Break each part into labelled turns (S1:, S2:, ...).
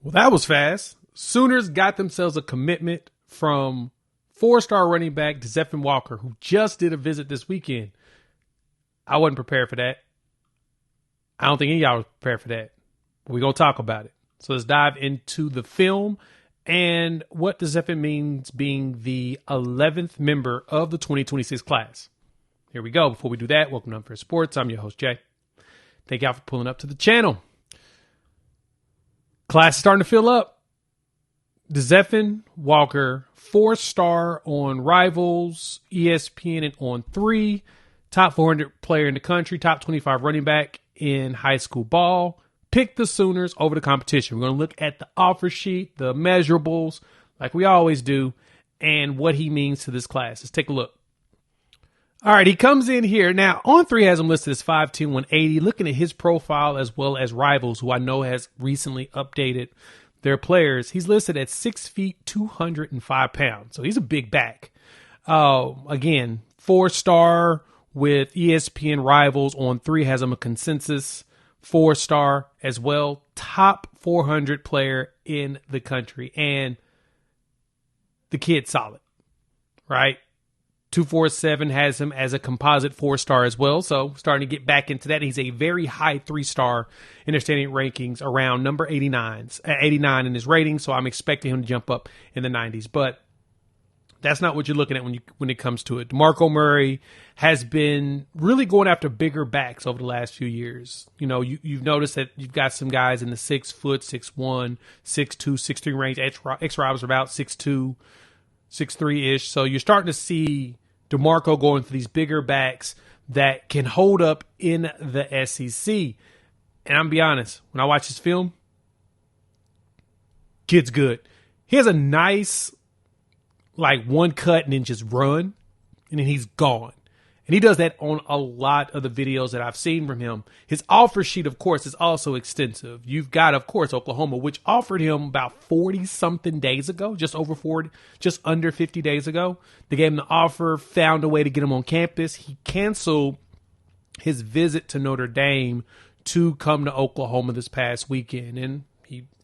S1: Well, that was fast. Sooners got themselves a commitment from four-star running back DeZephen Walker, who just did a visit this weekend. I wasn't prepared for that. I don't think any of y'all was prepared for that. We're going to talk about it. So let's dive into the film and what DeZephen means being the 11th member of the 2026 class. Here we go. Before we do that, welcome to Unfair Sports. I'm your host, Jay. Thank y'all for pulling up to the channel. Class is starting to fill up. DeZephen Walker, 4-star on Rivals, ESPN, and On3. Top 400 player in the country, top 25 running back in high school ball. Pick the Sooners over the competition. We're going to look at the offer sheet, the measurables, like we always do, and what he means to this class. Let's take a look. All right, he comes in here. Now, On3 has him listed as 5'10", 180. Looking at his profile as well as Rivals, who I know has recently updated their players, he's listed at 6 feet, 205 pounds. So he's a big back. Again, 4-star with ESPN Rivals. On3 has him a consensus 4-star as well. Top 400 player in the country. And the kid's solid, right? 247 has him as a composite 4-star as well. So starting to get back into that. He's a very high 3-star in their standing rankings, around number 89 in his rating. So I'm expecting him to jump up in the 90s. But that's not what you're looking at when it comes to it. DeMarco Murray has been really going after bigger backs over the last few years. You know, you've noticed that you've got some guys in the 6 foot, 6'1", 6'2", 6'3" range. X-Rob's are about 6'2", 6'3"-ish. So you're starting to see DeMarco going for these bigger backs that can hold up in the SEC. And I'm going to be honest, when I watch this film, kid's good. He has a nice, like, one cut and then just run, and then he's gone. And he does that on a lot of the videos that I've seen from him. His offer sheet, of course, is also extensive. You've got, of course, Oklahoma, which offered him about 40-something days ago, just over 40, just under 50 days ago. They gave him the offer, found a way to get him on campus. He canceled his visit to Notre Dame to come to Oklahoma this past weekend. And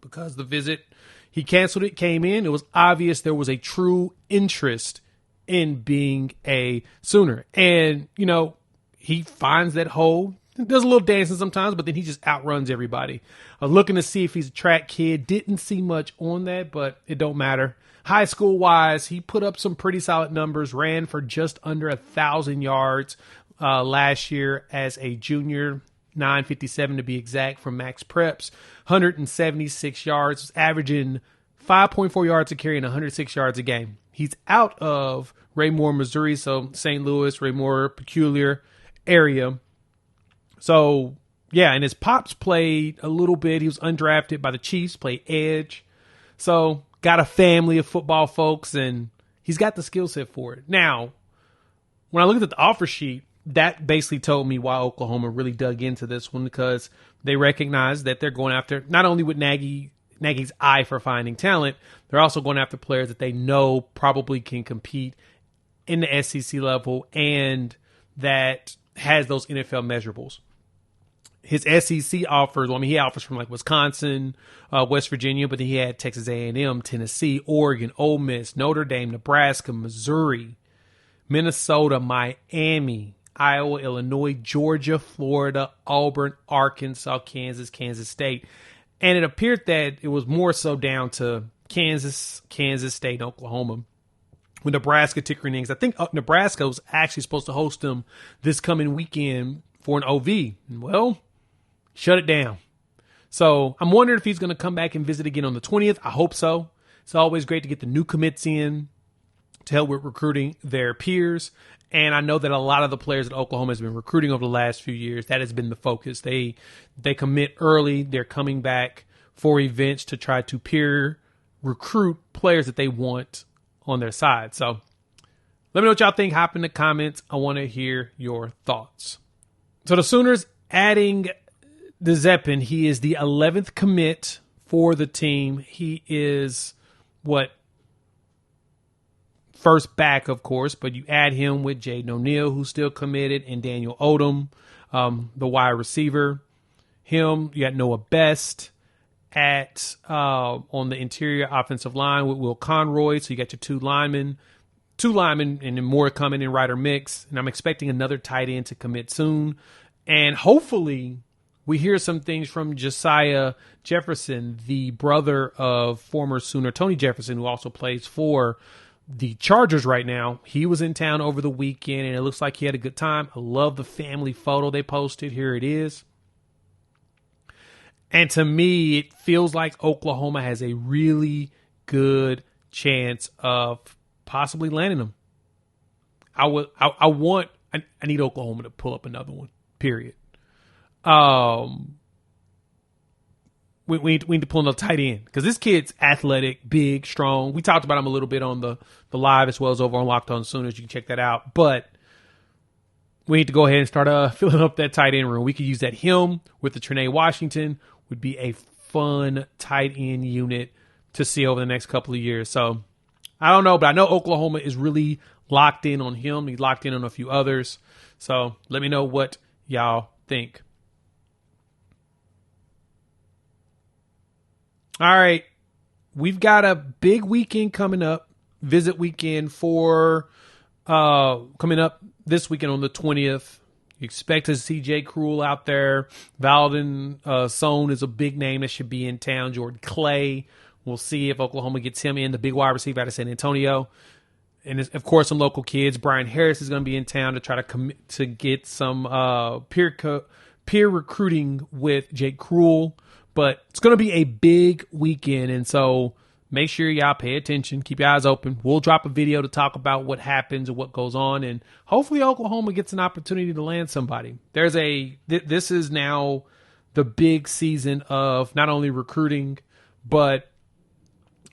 S1: because the visit, he canceled it, came in. It was obvious there was a true interest in being a Sooner. And, you know, he finds that hole, does a little dancing sometimes, but then he just outruns everybody. Looking to see if he's a track kid. Didn't see much on that, but it don't matter. High school wise, he put up some pretty solid numbers, ran for just under 1,000 yards last year as a junior, 957 to be exact from Max Preps, 176 yards, was averaging 5.4 yards a carry and 106 yards a game. He's out of Raymore, Missouri, so St. Louis, Raymore, peculiar area. So, yeah, and his pops played a little bit. He was undrafted by the Chiefs, played edge. So, got a family of football folks, and he's got the skill set for it. Now, when I looked at the offer sheet, that basically told me why Oklahoma really dug into this one, because they recognize that they're going after, not only with Nagy's eye for finding talent, they're also going after players that they know probably can compete in the SEC level and that has those NFL measurables. His SEC offers, he offers from like Wisconsin, West Virginia, but then he had Texas A&M, Tennessee, Oregon, Ole Miss, Notre Dame, Nebraska, Missouri, Minnesota, Miami, Iowa, Illinois, Georgia, Florida, Auburn, Arkansas, Kansas, Kansas State. And it appeared that it was more so down to Kansas, Kansas State, and Oklahoma. With Nebraska tickering innings, I think Nebraska was actually supposed to host them this coming weekend for an OV. And well, shut it down. So I'm wondering if he's going to come back and visit again on the 20th. I hope so. It's always great to get the new commits in to help with recruiting their peers. And I know that a lot of the players that Oklahoma has been recruiting over the last few years, that has been the focus. They commit early. They're coming back for events to try to peer recruit players that they want on their side. So let me know what y'all think. Hop in the comments. I want to hear your thoughts. So the Sooners adding DeZephen. He is the 11th commit for the team. He is first back, of course, but you add him with Jaden O'Neal, who's still committed, and Daniel Odom, the wide receiver. You got Noah Best, at on the interior offensive line with Will Conroy. So you got your two linemen, and then more coming in Ryder Mix. And I'm expecting another tight end to commit soon. And hopefully we hear some things from Josiah Jefferson, the brother of former Sooner Tony Jefferson, who also plays for the Chargers right now. He was in town over the weekend, and it looks like he had a good time. I love the family photo they posted. Here it is. And to me, it feels like Oklahoma has a really good chance of possibly landing them. I need Oklahoma to pull up another one, period. We need to pull another tight end because this kid's athletic, big, strong. We talked about him a little bit on the live as well as over on Locked On Sooners. You can check that out. But we need to go ahead and start filling up that tight end room. We could use that him with the Trinae Washington. Would be a fun tight end unit to see over the next couple of years. So I don't know, but I know Oklahoma is really locked in on him. He's locked in on a few others. So let me know what y'all think. All right. We've got a big weekend coming up. Visit weekend for coming up this weekend on the 20th. You expect to see Jay Cruel out there. Valdon Sohn is a big name that should be in town. Jordan Clay. We'll see if Oklahoma gets him in, the big wide receiver out of San Antonio. And, of course, some local kids. Brian Harris is going to be in town to try to get some peer recruiting with Jay Cruel. But it's going to be a big weekend, and so make sure y'all pay attention. Keep your eyes open. We'll drop a video to talk about what happens and what goes on, and hopefully Oklahoma gets an opportunity to land somebody. This is now the big season of not only recruiting, but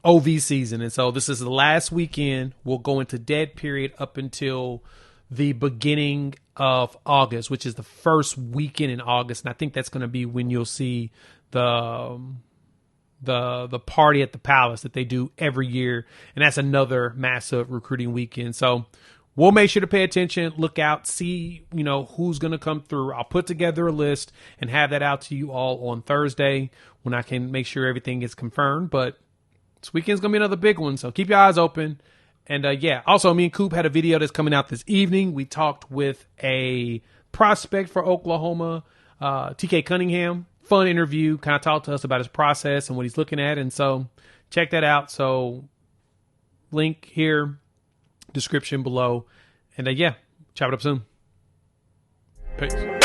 S1: OV season, and so this is the last weekend. We'll go into dead period up until the beginning of August, which is the first weekend in August, and I think that's going to be when you'll see the party at the Palace that they do every year, and that's another massive recruiting weekend. So we'll make sure to pay attention, look out, see who's going to come through. I'll put together a list and have that out to you all on Thursday when I can make sure everything is confirmed. But this weekend's going to be another big one, so keep your eyes open. And also me and Coop had a video that's coming out this evening. We talked with a prospect for Oklahoma, TK Cunningham. Fun interview, kind of talked to us about his process and what he's looking at. And so check that out. So link here, description below. And chop it up soon. Peace.